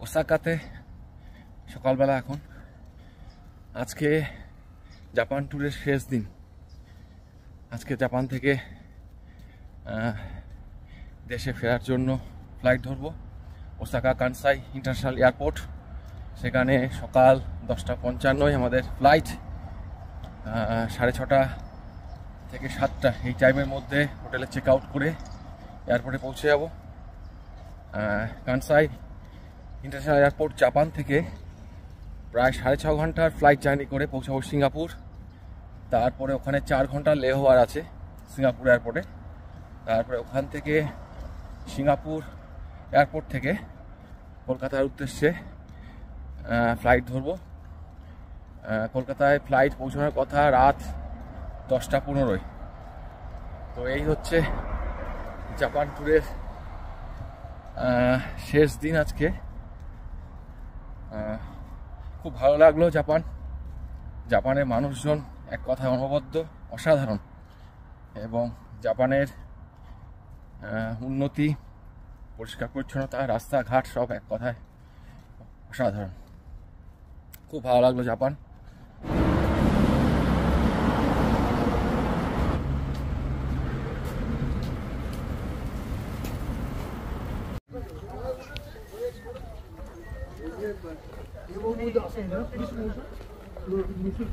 ওসাকাতে সকালবেলা এখন। আজকে জাপান ট্যুরের শেষ দিন। আজকে জাপান থেকে দেশে ফেরার জন্য ফ্লাইট ধরবো ওসাকা কানসাই ইন্টারন্যাশনাল এয়ারপোর্ট। সেখানে সকাল 10:55 আমাদের ফ্লাইট। 6:30 থেকে 7টা এই টাইমের মধ্যে হোটেলে চেক আউট করে এয়ারপোর্টে পৌঁছে যাব। কানসাই ইন্টারন্যাশনাল এয়ারপোর্ট জাপান থেকে প্রায় 6.5 ঘন্টার ফ্লাইট জার্নি করে পৌঁছাবো সিঙ্গাপুর। তারপরে ওখানে 4 ঘন্টার লেওভার আছে সিঙ্গাপুর এয়ারপোর্টে। তারপরে ওখান থেকে সিঙ্গাপুর এয়ারপোর্ট থেকে কলকাতার উদ্দেশ্যে ফ্লাইট ধরবো। কলকাতায় ফ্লাইট পৌঁছানোর কথা রাত 10:15। তো এই হচ্ছে জাপান ট্যুরের শেষ দিন আজকে। খুব ভালো লাগলো জাপানের মানুষজন এক কথায় অনবদ্য, অসাধারণ। এবং জাপানের উন্নতি, পরিষ্কার পরিচ্ছন্নতা, রাস্তাঘাট সব এক কথায় অসাধারণ। খুব ভালো লাগলো জাপান। 이거 뭐다? 무슨